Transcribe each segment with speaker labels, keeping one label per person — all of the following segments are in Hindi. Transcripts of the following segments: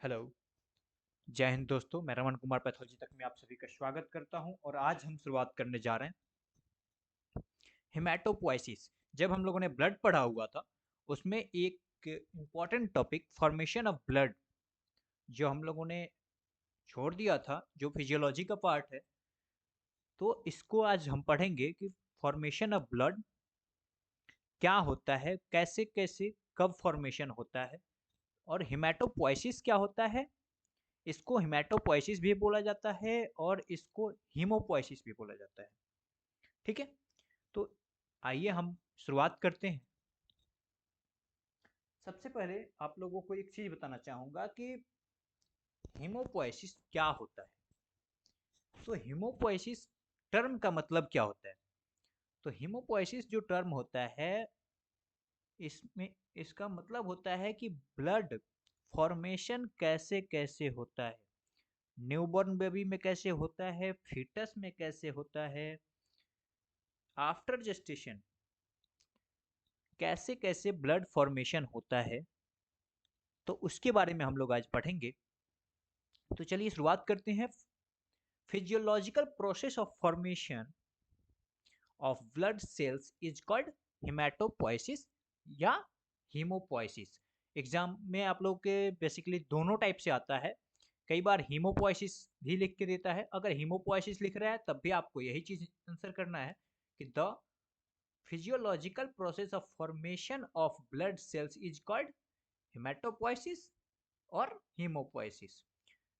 Speaker 1: हेलो। जय हिंद दोस्तों, मैं रमन कुमार पैथोलॉजी तक में आप सभी का स्वागत करता हूं और आज हम शुरुआत करने जा रहे हैं हेमाटोपोइसिस। जब हम लोगों ने ब्लड पढ़ा हुआ था उसमें एक important topic formation of blood जो हम लोगों ने छोड़ दिया था, जो फिजियोलॉजी का पार्ट है, तो इसको आज हम पढ़ेंगे कि फॉर्मेशन ऑफ ब्लड क्या होता है, कैसे कैसे कब फॉर्मेशन होता है, और हेमाटोपोइसिस क्या होता है। इसको हेमाटोपोइसिस भी बोला जाता है और इसको हीमोपोइसिस भी बोला जाता है। ठीक है, तो आइए हम शुरुआत करते हैं। सबसे पहले आप लोगों को एक चीज बताना चाहूंगा कि हीमोपोइसिस क्या होता है। तो हीमोपोइसिस टर्म का मतलब क्या होता है। तो हीमोपोइसिस जो टर्म होता है, इसमें इसका मतलब होता है कि ब्लड फॉर्मेशन कैसे कैसे होता है, न्यूबॉर्न बेबी में कैसे होता है, फीटस में कैसे होता है, आफ्टर जेस्टेशन कैसे कैसे ब्लड फॉर्मेशन होता है, तो उसके बारे में हम लोग आज पढ़ेंगे। तो चलिए शुरुआत करते हैं। Physiological process of formation of blood cells is called haematopoiesis या हीमोपोइसिस। एग्जाम में आप लोग के बेसिकली दोनों टाइप से आता है। कई बार हीमोपोइसिस भी लिख के देता है। अगर हीमोपोइसिस लिख रहा है तब भी आपको यही चीज आंसर करना है कि the physiological process of formation of blood cells is called hematopoiesis or hemopoiesis.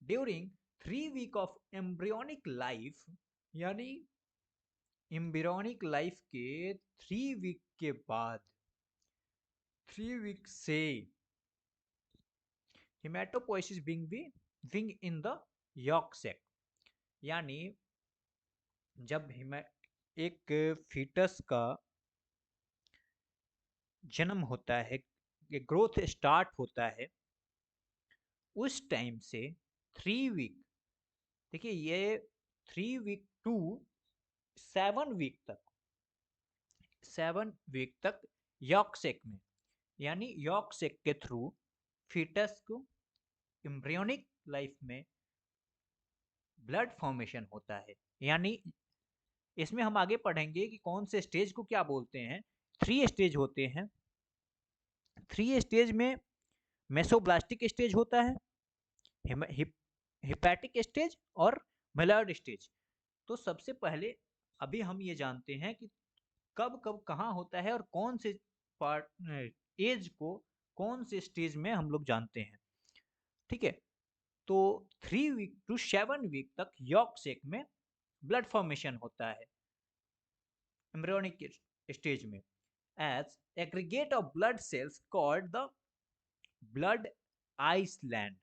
Speaker 1: During 3 week of embryonic life, यानी एम्ब्रियोनिक लाइफ के 3 वीक के बाद, 3 वीक से haematopoiesis being in the York सेक, यानी जब एक फीटस का जन्म होता है, ग्रोथ स्टार्ट होता है, उस टाइम से 3 वीक, देखिए ये 3 वीक टू 7 वीक तक, 7 वीक तक यॉर्कसेक में, यानी यॉर्कसेक के थ्रू फीटस को एम्ब्रियोनिक लाइफ में ब्लड फॉर्मेशन होता है। यानी इसमें हम आगे पढ़ेंगे कि कौन से स्टेज को क्या बोलते हैं। 3 स्टेज होते हैं। 3 स्टेज में मेसोब्लास्टिक स्टेज होता है, हिपैटिक स्टेज और मेलॉयड स्टेज। तो सबसे पहले अभी हम ये जानते हैं कि कब कब कहाँ होता है और कौन से पार्ट एज को कौन से स्टेज में हम लोग जानते हैं। ठीक है, तो 3 वीक टू 7 वीक तक यॉर्क सेक में ब्लड फॉर्मेशन होता है एम्ब्रियोनिक स्टेज में, as aggregate of blood cells called the blood island,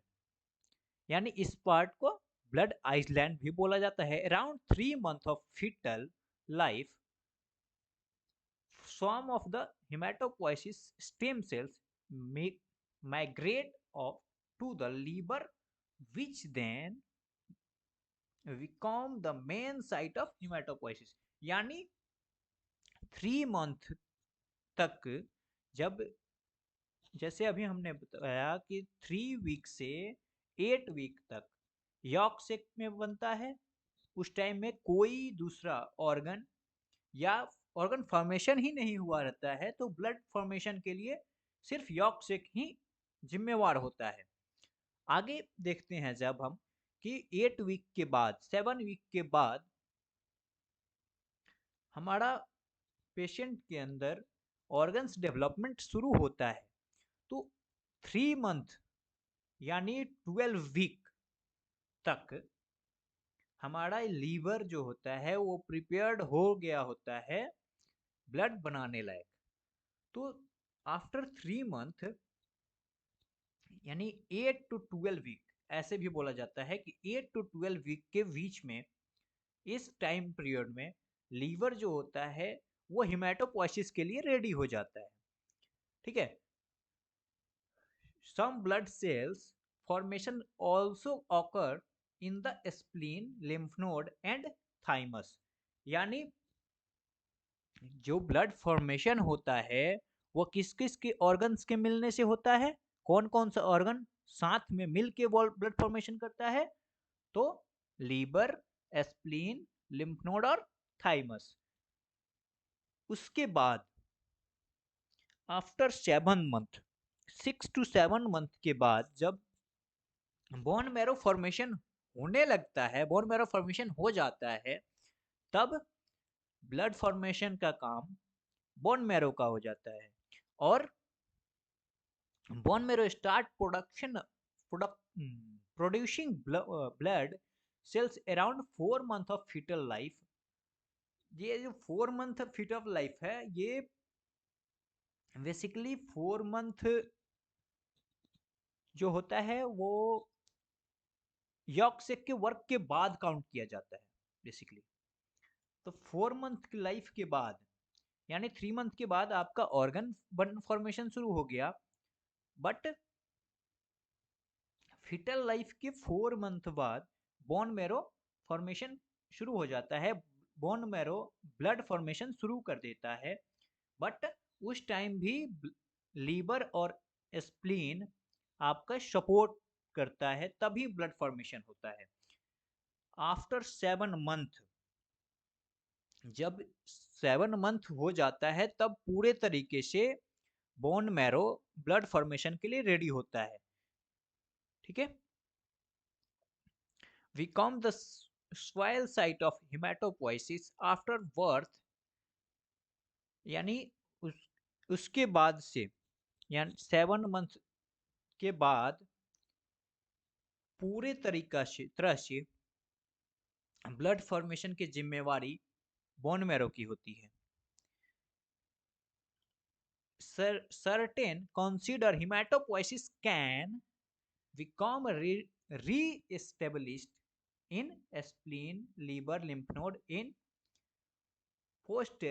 Speaker 1: यानी इस पार्ट को ब्लड आइसलैंड भी बोला जाता है। Around 3 month of foetal life, some of the hematopoiesis stem cells migrate to the liver, which then become the main site of hematopoiesis। यानी 3 मंथ तक, जब जैसे अभी हमने बताया कि 3 वीक से 8 वीक तक यॉर्क सेक में बनता है, उस टाइम में कोई दूसरा ऑर्गन या ऑर्गन फॉर्मेशन ही नहीं हुआ रहता है, तो ब्लड फॉर्मेशन के लिए सिर्फ यॉर्क सेक ही जिम्मेवार होता है। आगे देखते हैं जब हम कि 8 वीक के बाद, 7 वीक के बाद हमारा पेशेंट के अंदर ऑर्गन्स डेवलपमेंट शुरू होता है, तो 3 मंथ यानी 12 वीक तक हमारा लीवर जो होता है वो प्रिपेयर्ड हो गया होता है ब्लड बनाने लायक। तो आफ्टर 3 मंथ, यानी 8 to 12 वीक, ऐसे भी बोला जाता है कि 8 to 12 वीक के बीच में, इस टाइम पीरियड में लीवर जो होता है वो हिमेटोपोइसिस के लिए रेडी हो जाता है। ठीक है, some blood cells formation also occur in the spleen, lymph node and thymus। यानी जो ब्लड फॉर्मेशन होता है वो किस किस के ऑर्गन्स के मिलने से होता है, कौन कौन सा ऑर्गन, साथ में मिल के ब्लड फॉर्मेशन करता है, तो लीवर, एस्प्लीन, लिम्फ नोड और थाइमस। उसके बाद आफ्टर 7 मंथ, 6 to 7 मंथ के बाद जब बोन मैरो फॉर्मेशन होने लगता है, बोन मैरो फॉर्मेशन हो जाता है, तब ब्लड फॉर्मेशन का काम बोन मैरो का हो जाता है और bone marrow start producing blood cells around 4 month of foetal life. ये जो 4 मंथ फीट ऑफ लाइफ है, ये बेसिकली 4 मंथ जो होता है वो यॉर्क सेक के वर्क के बाद काउंट किया जाता है बेसिकली। तो 4 मंथ की लाइफ के बाद, यानी 3 मंथ के बाद आपका ऑर्गन फॉर्मेशन शुरू हो गया, बट फिटल लाइफ के 4 मंथ बाद बोन मैरो फॉर्मेशन शुरू हो जाता है। बोन मैरो ब्लड फॉर्मेशन शुरू कर देता है, बट उस टाइम भी लीवर और स्प्लीन आपका सपोर्ट करता है, तभी ब्लड फॉर्मेशन होता है। आफ्टर 7 मंथ, जब 7 मंथ हो जाता है, तब पूरे तरीके से बोन मैरो ब्लड फॉर्मेशन के लिए रेडी होता है। ठीक है, we count the soil site of hematopoiesis after birth, यानी उसके बाद से, यानी 7 मंथ के बाद पूरे तरह से ब्लड फॉर्मेशन की जिम्मेवारी बोन मैरो की होती है। certain consider hematopoiesis can become re-established in spleen, liver, lymph node in post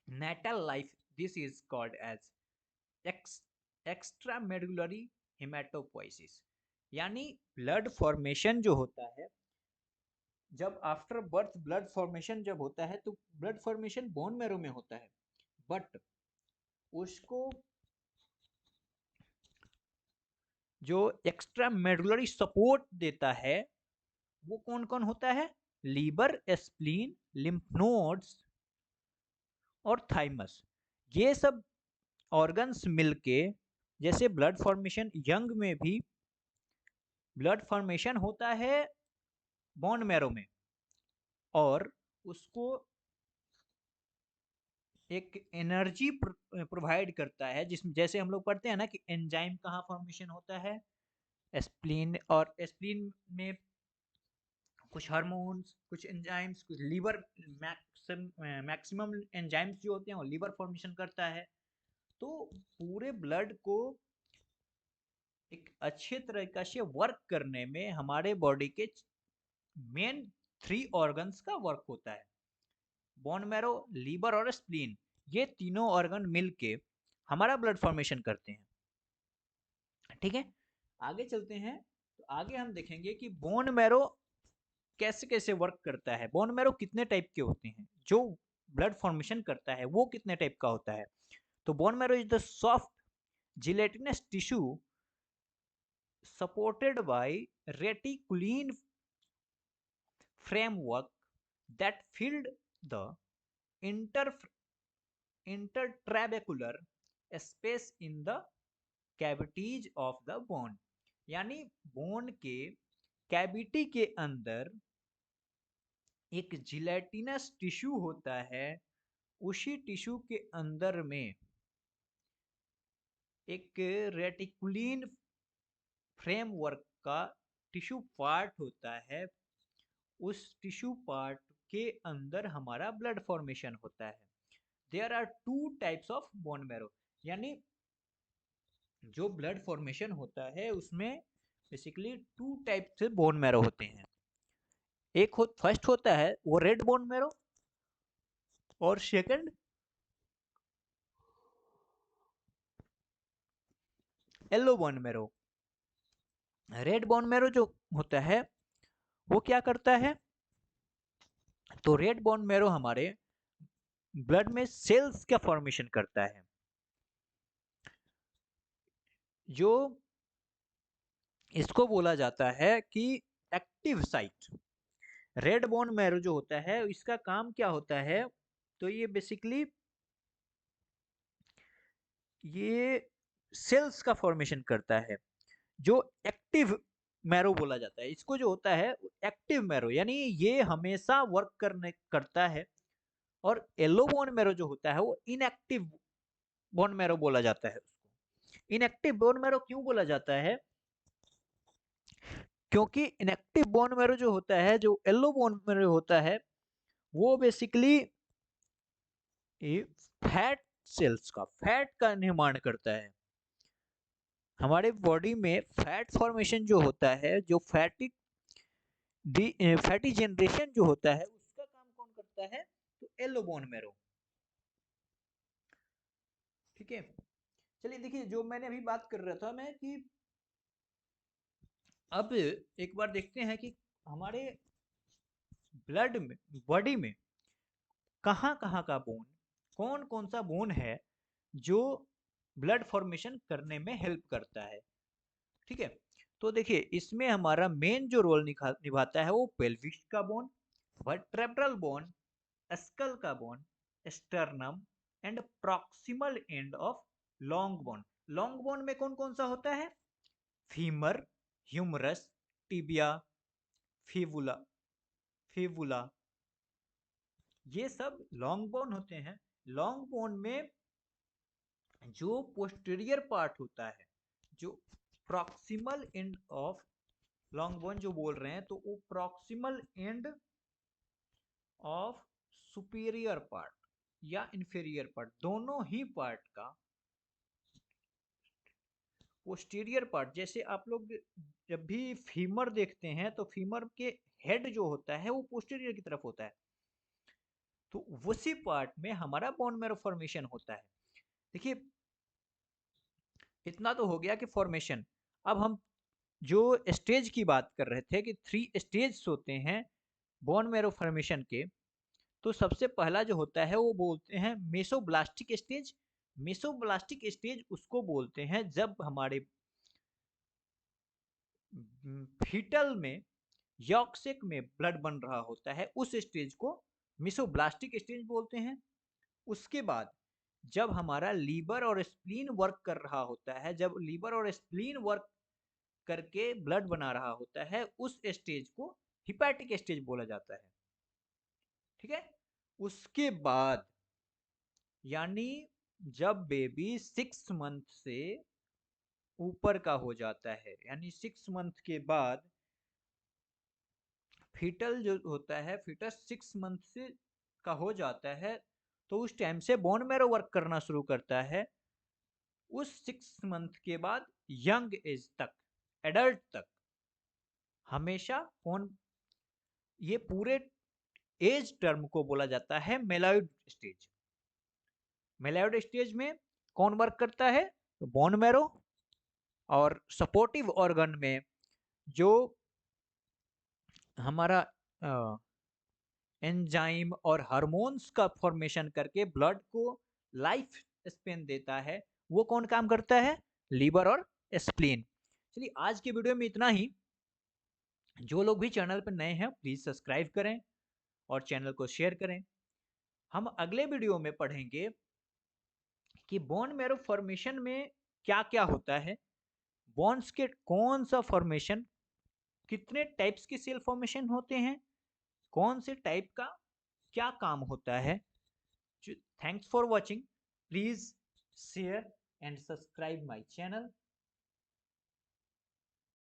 Speaker 1: natal life. This is called as extramedullary hematopoiesis। यानी ब्लड फॉर्मेशन जो होता है, जब आफ्टर बर्थ ब्लड फॉर्मेशन जब होता है, तो ब्लड फॉर्मेशन बोन मैरो में होता है, बट उसको जो एक्स्ट्रा मेडुलरी सपोर्ट देता है वो कौन कौन होता है? लीवर, स्प्लीन, लिम्फ नोड्स और थाइमस। ये सब ऑर्गन्स मिलके, जैसे ब्लड फॉर्मेशन यंग में भी ब्लड फॉर्मेशन होता है बोन मैरो में, और उसको एक एनर्जी प्रोवाइड करता है, जिसमें जैसे हम लोग पढ़ते हैं ना कि एंजाइम कहाँ फॉर्मेशन होता है, स्प्लीन, और स्प्लीन में कुछ हार्मोन्स, कुछ एंजाइम्स, कुछ लीवर, मैक्सिमम एंजाइम्स जो होते हैं वो लीवर फॉर्मेशन करता है। तो पूरे ब्लड को एक अच्छे तरीके से वर्क करने में हमारे बॉडी के मेन 3 ऑर्गन्स का वर्क होता है, बोन मैरो, लीवर और स्प्लीन। ये तीनों ऑर्गन मिलके हमारा ब्लड फॉर्मेशन करते हैं। ठीक है, आगे चलते हैं। तो आगे हम देखेंगे कि बोन मैरो कैसे कैसे वर्क करता है, बोन मैरो कितने टाइप के होते हैं, जो ब्लड फॉर्मेशन करता है वो कितने टाइप का होता है। तो bone marrow is the soft gelatinous tissue supported by reticulin framework that filled the inter intertrabecular space in the cavities of the bone। यानी बोन के कैविटी के अंदर एक जिलेटिनस टिश्यू होता है, उसी टिश्यू के अंदर में एक रेटिकुलिन फ्रेमवर्क का टिश्यू पार्ट होता है। उस टिश्यू पार्ट के अंदर हमारा ब्लड फॉर्मेशन होता है। There are 2 types of bone marrow, यानी जो ब्लड फॉर्मेशन होता है उसमें बेसिकली 2 टाइप से बोन मैरो होते हैं। एक फर्स्ट होता है वो रेड बोन मैरो, और second yellow bone marrow. Red bone marrow जो होता है वो क्या करता है? तो रेड बोन मैरो हमारे ब्लड में सेल्स का फॉर्मेशन करता है। जो इसको बोला जाता है कि active site. Red bone marrow जो होता है इसका काम क्या होता है, तो ये बेसिकली ये सेल्स का फॉर्मेशन करता है, जो एक्टिव मैरो बोला जाता है इसको। जो होता है एक्टिव मैरो यानी ये हमेशा वर्क करने करता है। और येलो बोन मैरो जो होता है वो इनएक्टिव बोन मैरो बोला जाता है उसको। इनएक्टिव बोन मैरो क्यों बोला जाता है, क्योंकि इनएक्टिव बोन मैरो जो होता है, जो येलो बोन मैरो होता है, वो बेसिकली फैट सेल्स का, फैट का निर्माण करता है। हमारे बॉडी में फैट फॉर्मेशन जो होता है, जो फैटी जनरेशन जो होता है, उसका काम कौन करता है, तो येलो बोन मैरो। ठीक है, चलिए देखिए, जो मैंने अभी बात कर रहा था मैं कि अब एक बार देखते हैं कि हमारे ब्लड में, बॉडी में कहाँ कहाँ का बोन, कौन कौन सा बोन है जो ब्लड फॉर्मेशन करने में हेल्प करता है। ठीक है, तो देखिए इसमें हमारा मेन जो रोल निभाता है वो पेल्विक का बोन, वर्टेब्रल बोन, स्कल का bone, sternum and proximal end of long bone. Long bone में कौन कौन सा होता है, femur, humerus, tibia, fibula, fibula, ये सब लॉन्ग बोन होते हैं। लॉन्ग बोन में जो पोस्टीरियर पार्ट होता है, जो proximal end of long bone जो बोल रहे हैं, तो वो proximal end of superior part या इंफीरियर पार्ट, दोनों ही पार्ट का पोस्टीरियर पार्ट, जैसे आप लोग जब भी फीमर देखते हैं तो फीमर के हेड जो होता है वो पोस्टीरियर की तरफ होता है, तो उसी पार्ट में हमारा बोन मैरो फॉर्मेशन होता है। देखिए इतना तो हो गया कि फॉर्मेशन। अब हम जो स्टेज की बात कर रहे थे कि 3 स्टेज होते हैं बोन मैरो फॉर्मेशन के, तो सबसे पहला जो होता है वो बोलते हैं मेसोब्लास्टिक स्टेज। मेसोब्लास्टिक स्टेज उसको बोलते हैं जब हमारे फीटल में, यॉर्कसेक में ब्लड बन रहा होता है, उस स्टेज को मेसोब्लास्टिक स्टेज बोलते हैं। उसके बाद जब हमारा लीवर और स्प्लीन वर्क कर रहा होता है, जब लीवर और स्प्लीन वर्क करके ब्लड बना रहा होता है, उस स्टेज को हिपैटिक स्टेज बोला जाता है। ठीक है, उसके बाद यानी जब बेबी 6 मंथ से ऊपर का हो जाता है, यानी 6 मंथ के बाद फीटल जो होता है, फीटस 6 मंथ से का हो जाता है, तो उस टाइम से बोन मैरो वर्क करना शुरू करता है। उस 6 मंथ के बाद यंग एज तक, एडल्ट तक हमेशा बोन, ये पूरे एज टर्म को बोला जाता है मेलाइड स्टेज। मेलाइड स्टेज में कौन वर्क करता है, तो बोन मैरो और सपोर्टिव ऑर्गन में जो हमारा एंजाइम और हार्मोन्स का फॉर्मेशन करके ब्लड को लाइफ स्पेन देता है, वो कौन काम करता है, लीवर और स्प्लीन। चलिए आज के वीडियो में इतना ही। जो लोग भी चैनल पर नए हैं प्लीज सब्सक्राइब करें और चैनल को शेयर करें। हम अगले वीडियो में पढ़ेंगे कि बोन मैरो फॉर्मेशन में क्या क्या होता है, बोन्स के कौन सा फॉर्मेशन, कितने टाइप्स के सेल फॉर्मेशन होते हैं, कौन से टाइप का क्या काम होता है। Thanks for watching, please share and subscribe my channel.